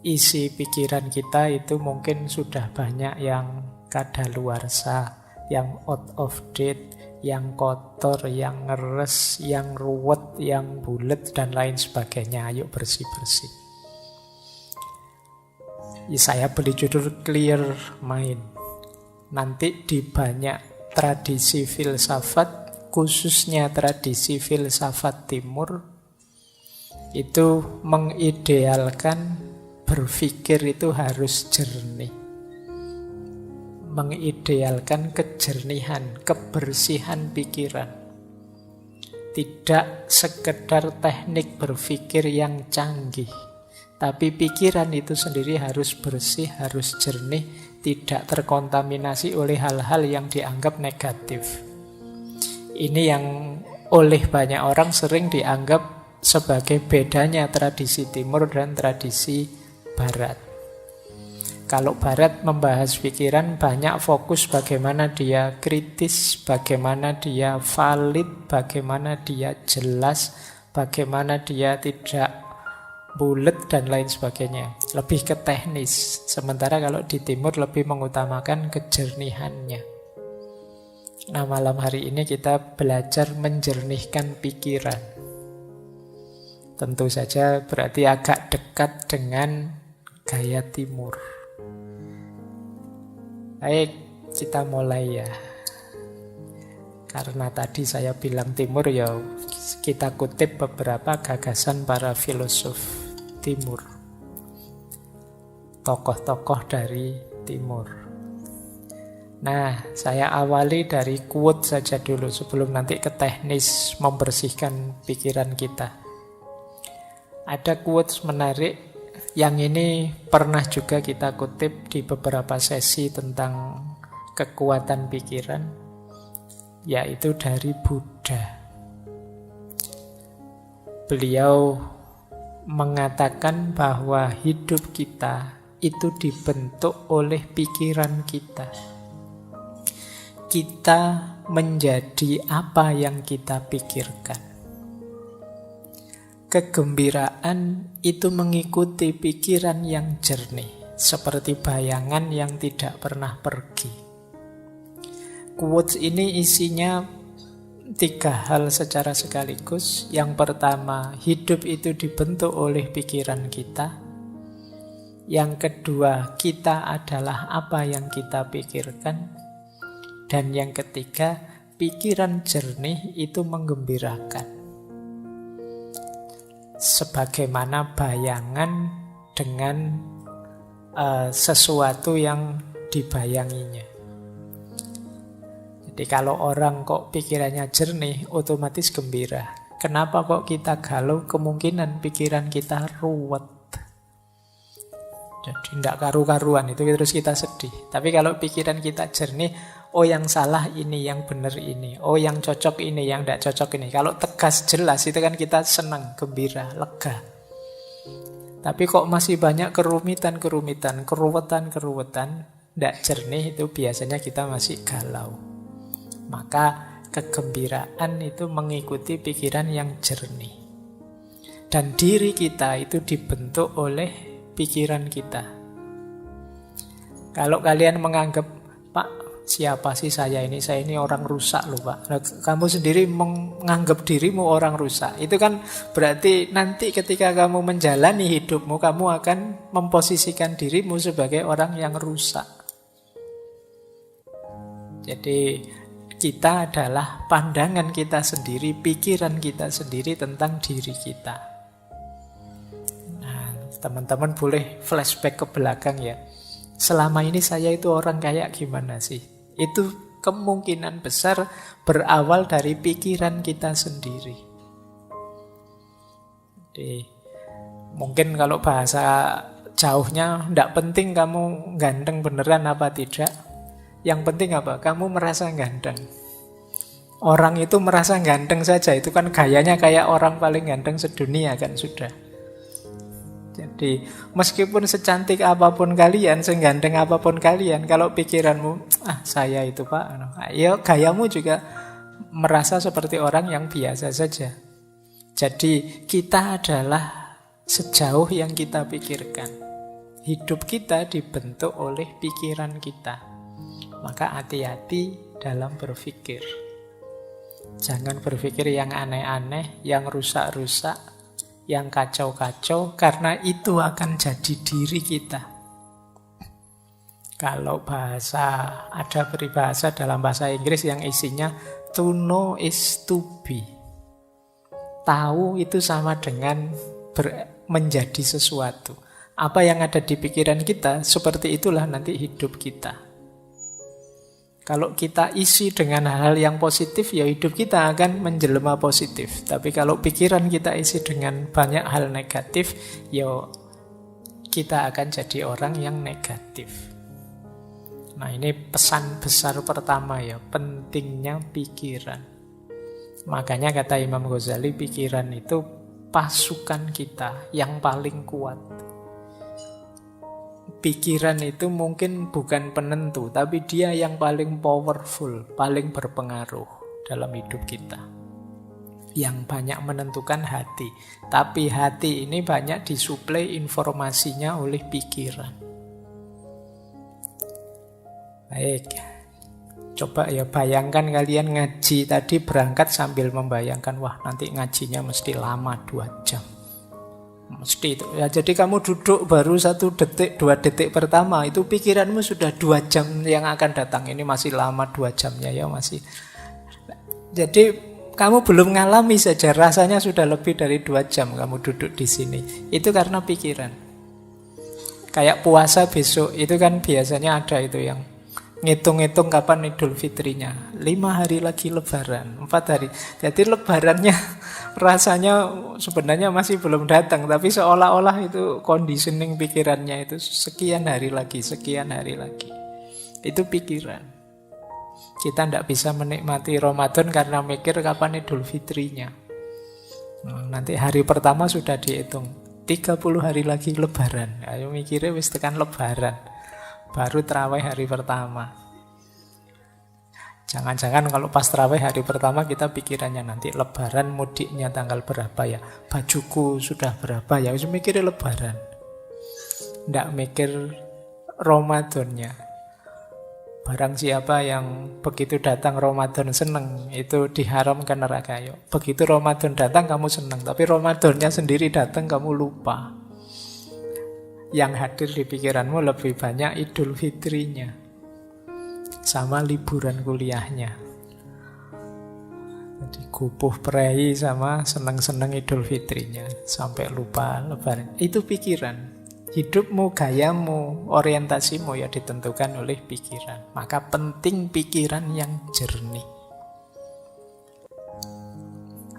isi pikiran kita itu mungkin sudah banyak yang kadaluarsa, yang out of date, yang kotor, yang ngeres, yang ruwet, yang bulet, dan lain sebagainya. Ayo bersih-bersih. Saya beri judul Clear Mind. Nanti di banyak tradisi filsafat, khususnya tradisi filsafat timur, itu mengidealkan berpikir itu harus jernih. Mengidealkan kejernihan, kebersihan pikiran. Tidak sekedar teknik berpikir yang canggih, tapi pikiran itu sendiri harus bersih, harus jernih, tidak terkontaminasi oleh hal-hal yang dianggap negatif. Ini yang oleh banyak orang sering dianggap sebagai bedanya tradisi timur dan tradisi barat. Kalau barat membahas pikiran, banyak fokus bagaimana dia kritis, bagaimana dia valid, bagaimana dia jelas, bagaimana dia tidak bulet, dan lain sebagainya. Lebih ke teknis. Sementara kalau di timur lebih mengutamakan kejernihannya. Nah, malam hari ini kita belajar menjernihkan pikiran. Tentu saja berarti agak dekat dengan gaya timur. Baik, kita mulai ya. Karena tadi saya bilang timur, ya kita kutip beberapa gagasan para filosof timur. Tokoh-tokoh dari timur. Nah, saya awali dari quote saja dulu sebelum nanti ke teknis membersihkan pikiran kita. Ada quotes menarik. Yang ini pernah juga kita kutip di beberapa sesi tentang kekuatan pikiran, yaitu dari Buddha. Beliau mengatakan bahwa hidup kita itu dibentuk oleh pikiran kita. Kita menjadi apa yang kita pikirkan. Kegembiraan itu mengikuti pikiran yang jernih, seperti bayangan yang tidak pernah pergi. Quotes ini isinya 3 hal secara sekaligus. Yang pertama, hidup itu dibentuk oleh pikiran kita. Yang kedua, kita adalah apa yang kita pikirkan. Dan yang ketiga, pikiran jernih itu menggembirakan. Sebagaimana bayangan dengan sesuatu yang dibayanginya. Jadi kalau orang kok pikirannya jernih, otomatis gembira. Kenapa kok kita galau? Kemungkinan pikiran kita ruwet. Jadi tidak karu-karuan, itu terus kita sedih. Tapi kalau pikiran kita jernih, oh yang salah ini, yang benar ini, oh yang cocok ini, yang tidak cocok ini. Kalau tegas jelas itu kan kita senang, gembira, lega. Tapi kok masih banyak kerumitan-kerumitan, keruwetan-keruwetan, tidak jernih, itu biasanya kita masih galau. Maka kegembiraan itu mengikuti pikiran yang jernih. Dan diri kita itu dibentuk oleh pikiran kita. Kalau kalian menganggap, Pak, siapa sih saya ini? Saya ini orang rusak loh, Pak. Nah, kamu sendiri menganggap dirimu orang rusak. Itu kan berarti nanti ketika kamu menjalani hidupmu, kamu akan memposisikan dirimu sebagai orang yang rusak. Jadi kita adalah pandangan kita sendiri, pikiran kita sendiri tentang diri kita. Teman-teman boleh flashback ke belakang ya. Selama ini saya itu orang kayak gimana sih? Itu kemungkinan besar berawal dari pikiran kita sendiri. Jadi, mungkin kalau bahasa jauhnya, tidak penting kamu ganteng beneran apa tidak. Yang penting apa? Kamu merasa ganteng. Orang itu merasa ganteng saja, itu kan gayanya kayak orang paling ganteng sedunia kan sudah. Jadi meskipun secantik apapun kalian, seganteng apapun kalian, kalau pikiranmu, saya itu Pak, ya gayamu juga merasa seperti orang yang biasa saja. Jadi kita adalah sejauh yang kita pikirkan. Hidup kita dibentuk oleh pikiran kita. Maka hati-hati dalam berpikir. Jangan berpikir yang aneh-aneh, yang rusak-rusak, yang kacau-kacau, karena itu akan jadi diri kita. Kalau ada peribahasa dalam bahasa Inggris yang isinya to know is to be. Tahu itu sama dengan menjadi sesuatu. Apa yang ada di pikiran kita, seperti itulah nanti hidup kita. Kalau kita isi dengan hal-hal yang positif, ya hidup kita akan menjelma positif. Tapi kalau pikiran kita isi dengan banyak hal negatif, ya kita akan jadi orang yang negatif. Nah, ini pesan besar pertama ya, pentingnya pikiran. Makanya kata Imam Ghazali, pikiran itu pasukan kita yang paling kuat. Pikiran itu mungkin bukan penentu, tapi dia yang paling powerful, paling berpengaruh dalam hidup kita. Yang banyak menentukan hati. Tapi hati ini banyak disuplai informasinya oleh pikiran. Baik, coba ya bayangkan kalian ngaji tadi berangkat sambil membayangkan, wah nanti ngajinya mesti lama 2 jam. Mesti itu. Ya, jadi kamu duduk baru 1 detik, 2 detik pertama, itu pikiranmu sudah 2 jam yang akan datang. Ini masih lama 2 jamnya ya masih. Jadi kamu belum ngalami saja, rasanya sudah lebih dari 2 jam kamu duduk di sini. Itu karena pikiran. Kayak puasa besok, itu kan biasanya ada itu yang ngitung-ngitung kapan Idul Fitrinya. 5 hari lagi Lebaran, 4 hari. Jadi Lebarannya rasanya sebenarnya masih belum datang, tapi seolah-olah itu conditioning pikirannya itu sekian hari lagi, sekian hari lagi. Itu pikiran. Kita tidak bisa menikmati Ramadan karena mikir kapan Idul Fitrinya. Nanti hari pertama sudah dihitung, 30 hari lagi Lebaran. Ayo mikirnya wis tekan Lebaran, baru terawih hari pertama. Jangan-jangan kalau pas terawih hari pertama kita pikirannya nanti Lebaran mudiknya tanggal berapa ya, bajuku sudah berapa ya, harus mikir Lebaran, nggak mikir Ramadannya. Barang siapa yang begitu datang Ramadan seneng, itu diharamkan neraka. Yuk, begitu Ramadan datang kamu seneng, tapi Ramadannya sendiri datang kamu lupa. Yang hadir di pikiranmu lebih banyak Idul Fitrinya sama liburan kuliahnya. Jadi kupuh prei sama seneng-seneng Idul Fitrinya sampai lupa Lebaran. Itu pikiran. Hidupmu, gayamu, orientasimu ya ditentukan oleh pikiran. Maka penting pikiran yang jernih.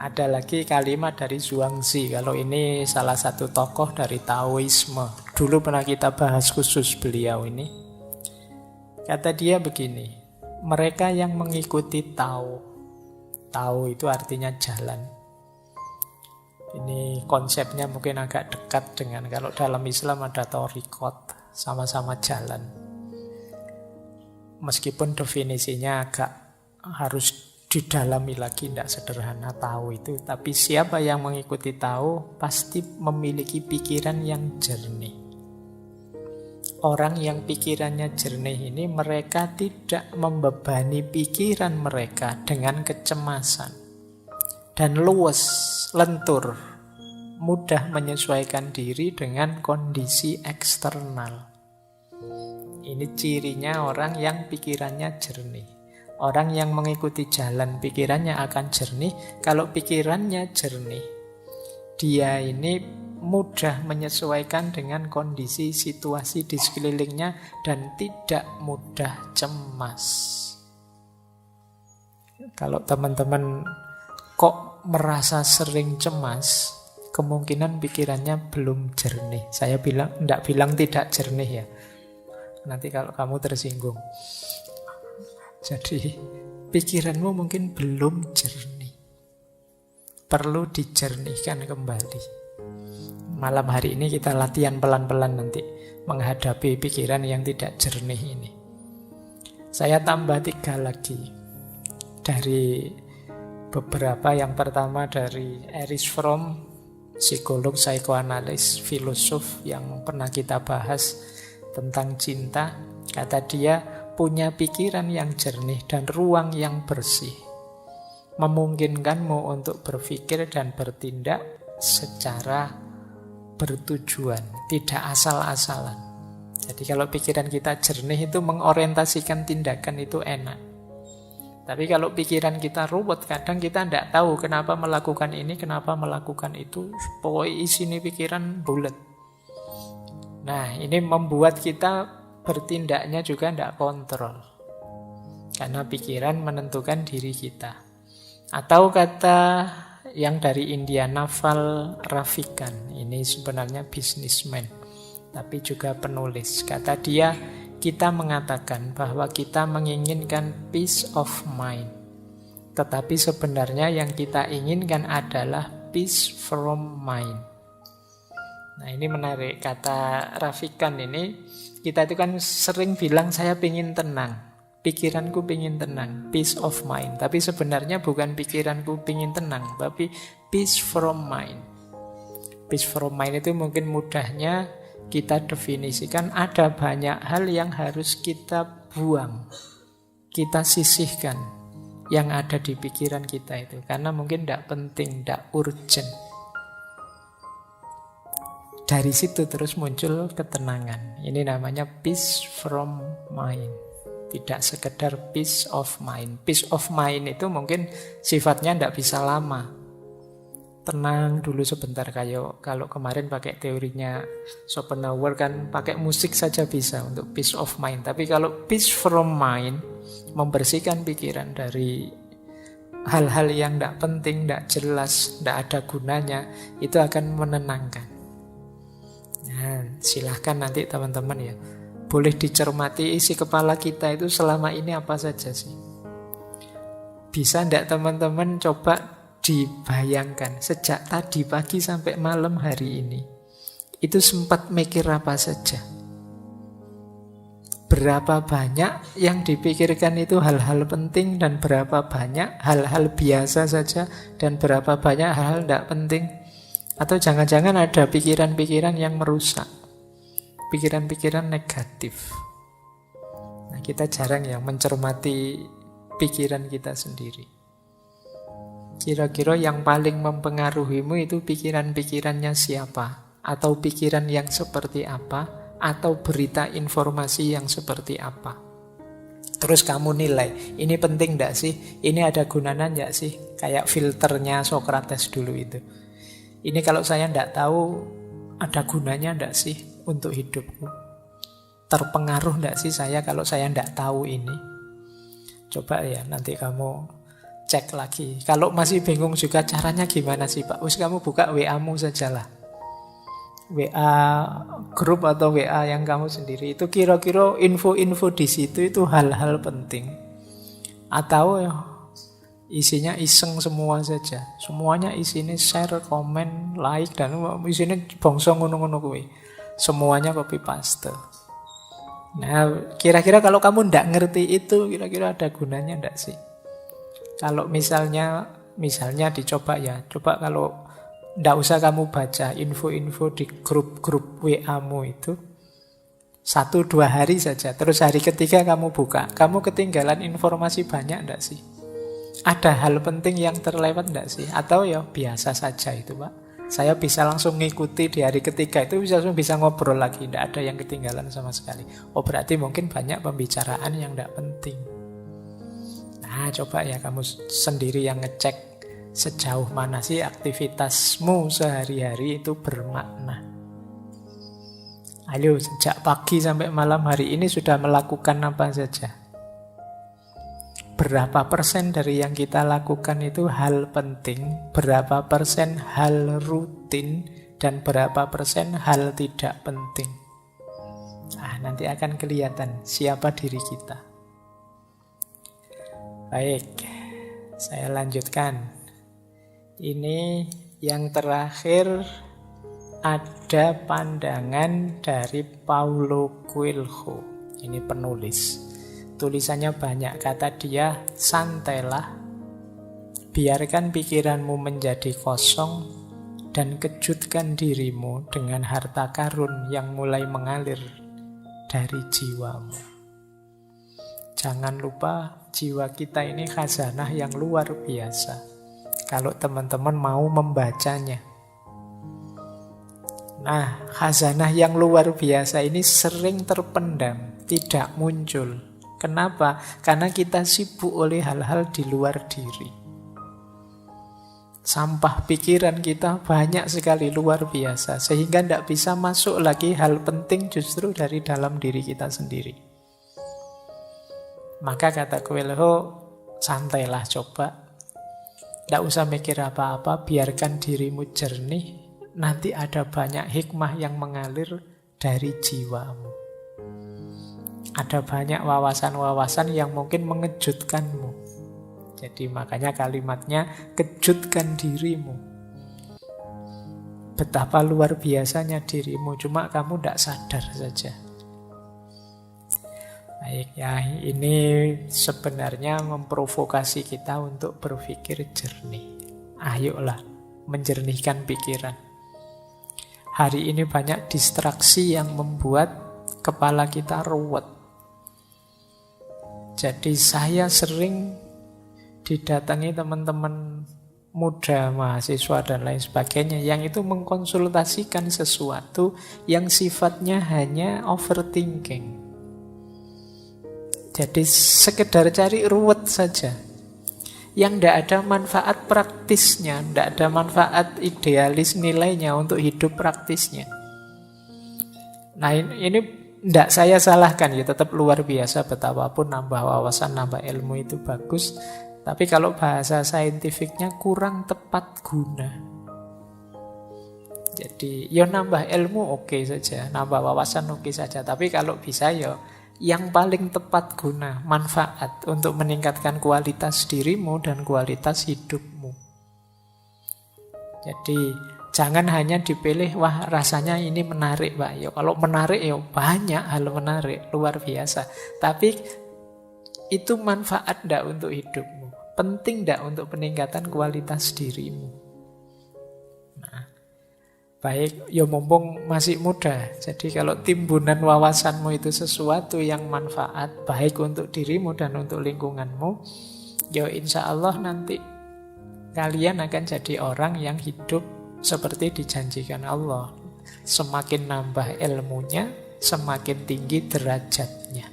Ada lagi kalimat dari Zhuangzi. Kalau ini salah satu tokoh dari Taoisme. Dulu pernah kita bahas khusus beliau ini. Kata dia begini, mereka yang mengikuti Tao. Tao itu artinya jalan. Ini konsepnya mungkin agak dekat dengan kalau dalam Islam ada thariqat, sama-sama jalan. Meskipun definisinya agak harus didalami lagi, tidak sederhana Tao itu. Tapi siapa yang mengikuti Tao pasti memiliki pikiran yang jernih. Orang yang pikirannya jernih ini mereka tidak membebani pikiran mereka dengan kecemasan. Dan luwes, lentur, mudah menyesuaikan diri dengan kondisi eksternal. Ini cirinya orang yang pikirannya jernih. Orang yang mengikuti jalan pikirannya akan jernih. Kalau pikirannya jernih, dia ini mudah menyesuaikan dengan kondisi situasi di sekelilingnya dan tidak mudah cemas. Kalau teman-teman kok merasa sering cemas, kemungkinan pikirannya belum jernih. Saya tidak bilang tidak jernih ya. Nanti kalau kamu tersinggung. Jadi pikiranmu mungkin belum jernih. Perlu dijernihkan kembali. Malam hari ini kita latihan pelan-pelan nanti menghadapi pikiran yang tidak jernih ini. Saya tambah 3 lagi dari beberapa. Yang pertama dari Erich Fromm, psikolog, psikoanalis, filosof yang pernah kita bahas tentang cinta. Kata dia, punya pikiran yang jernih dan ruang yang bersih memungkinkanmu untuk berpikir dan bertindak secara bertujuan, tidak asal-asalan. Jadi kalau pikiran kita jernih itu mengorientasikan tindakan itu enak. Tapi kalau pikiran kita ruwet, kadang kita tidak tahu kenapa melakukan ini, kenapa melakukan itu. Pokoknya isi ini pikiran bulat. Nah, ini membuat kita bertindaknya juga tidak kontrol. Karena pikiran menentukan diri kita. Atau kata yang dari India, Naval Ravikant, ini sebenarnya bisnismen, tapi juga penulis. Kata dia, kita mengatakan bahwa kita menginginkan peace of mind. Tetapi sebenarnya yang kita inginkan adalah peace from mind. Nah ini menarik, kata Ravikant ini, kita itu kan sering bilang saya ingin tenang. Pikiranku ingin tenang, peace of mind. Tapi sebenarnya bukan pikiranku ingin tenang, tapi peace from mind. Peace from mind itu mungkin mudahnya kita definisikan ada banyak hal yang harus kita buang, kita sisihkan yang ada di pikiran kita itu. Karena mungkin tidak penting, tidak urgent. Dari situ terus muncul ketenangan. Ini namanya peace from mind. Tidak sekedar peace of mind. Peace of mind itu mungkin sifatnya tidak bisa lama. Tenang dulu sebentar, kayak kalau kemarin pakai teorinya Schopenhauer kan pakai musik saja bisa untuk peace of mind. Tapi kalau peace from mind, membersihkan pikiran dari hal-hal yang tidak penting, tidak jelas, tidak ada gunanya, itu akan menenangkan. Nah, silahkan nanti teman-teman ya, boleh dicermati isi kepala kita itu selama ini apa saja sih. Bisa tidak teman-teman coba dibayangkan sejak tadi pagi sampai malam hari ini, itu sempat mikir apa saja. Berapa banyak yang dipikirkan itu hal-hal penting dan berapa banyak hal-hal biasa saja dan berapa banyak hal-hal tidak penting. Atau jangan-jangan ada pikiran-pikiran yang merusak, pikiran-pikiran negatif. Nah, kita jarang ya mencermati pikiran kita sendiri. Kira-kira yang paling mempengaruhimu itu pikiran-pikirannya siapa? Atau pikiran yang seperti apa? Atau berita informasi yang seperti apa? Terus kamu nilai, ini penting enggak sih? Ini ada gunanya enggak sih? Kayak filternya Socrates dulu itu. Ini kalau saya enggak tahu, ada gunanya enggak sih untuk hidupku? Terpengaruh enggak sih saya kalau saya enggak tahu ini? Coba ya nanti kamu cek lagi. Kalau masih bingung juga caranya gimana sih Pak? Kamu buka WA-mu sajalah. WA grup atau WA yang kamu sendiri. Itu kira-kira info-info di situ itu hal-hal penting. Atau ya, isinya iseng semua saja. Semuanya isinya share, komen, like, dan isinya bongso ngono-ngono kuwi. Semuanya copy paste. Nah, kira-kira kalau kamu ndak ngerti itu, kira-kira ada gunanya ndak sih? Kalau misalnya dicoba ya, coba kalau ndak usah kamu baca info-info di grup-grup WA-mu itu 1-2 hari saja, terus hari ketiga kamu buka, kamu ketinggalan informasi banyak ndak sih? Ada hal penting yang terlewat ndak sih? Atau ya biasa saja itu Pak, saya bisa langsung ngikuti di hari ketiga itu, bisa ngobrol lagi, ndak ada yang ketinggalan sama sekali. Oh berarti mungkin banyak pembicaraan yang ndak penting. Nah coba ya kamu sendiri yang ngecek sejauh mana sih aktivitasmu sehari-hari itu bermakna. Ayo sejak pagi sampai malam hari ini sudah melakukan apa saja? Berapa persen dari yang kita lakukan itu hal penting, berapa persen hal rutin, dan berapa persen hal tidak penting. Nah, nanti akan kelihatan siapa diri kita. Baik, saya lanjutkan. Ini yang terakhir, ada pandangan dari Paulo Coelho. Ini penulis. Tulisannya banyak, kata dia, santailah, biarkan pikiranmu menjadi kosong, dan kejutkan dirimu dengan harta karun yang mulai mengalir dari jiwamu. Jangan lupa jiwa kita ini khazanah yang luar biasa. Kalau teman-teman mau membacanya. Nah, khazanah yang luar biasa ini sering terpendam, tidak muncul. Kenapa? Karena kita sibuk oleh hal-hal di luar diri. Sampah pikiran kita banyak sekali, luar biasa. Sehingga tidak bisa masuk lagi hal penting justru dari dalam diri kita sendiri. Maka kata Coelho, santailah coba. Tidak usah mikir apa-apa, biarkan dirimu jernih. Nanti ada banyak hikmah yang mengalir dari jiwamu. Ada banyak wawasan-wawasan yang mungkin mengejutkanmu. Jadi makanya kalimatnya kejutkan dirimu. Betapa luar biasanya dirimu, cuma kamu tidak sadar saja. Baik ya, ini sebenarnya memprovokasi kita untuk berpikir jernih. Ayolah, menjernihkan pikiran. Hari ini banyak distraksi yang membuat kepala kita ruwet. Jadi saya sering didatangi teman-teman muda, mahasiswa dan lain sebagainya yang itu mengkonsultasikan sesuatu yang sifatnya hanya overthinking. Jadi sekedar cari ruwet saja. Yang tidak ada manfaat praktisnya, tidak ada manfaat idealis nilainya untuk hidup praktisnya. Nah ini tidak saya salahkan, ya tetap luar biasa, betapapun nambah wawasan, nambah ilmu itu bagus. Tapi kalau bahasa saintifiknya kurang tepat guna. Jadi ya nambah ilmu oke saja, nambah wawasan oke saja. Tapi kalau bisa ya yang paling tepat guna, manfaat untuk meningkatkan kualitas dirimu dan kualitas hidupmu. Jadi jangan hanya dipilih, wah rasanya ini menarik Pak. Ya, kalau menarik ya banyak hal menarik, luar biasa. Tapi itu manfaat enggak untuk hidupmu? Penting enggak untuk peningkatan kualitas dirimu? Nah, baik, ya mumpung masih muda. Jadi kalau timbunan wawasanmu itu sesuatu yang manfaat, baik untuk dirimu dan untuk lingkunganmu, ya insya Allah nanti kalian akan jadi orang yang hidup seperti dijanjikan Allah. Semakin nambah ilmunya, semakin tinggi derajatnya.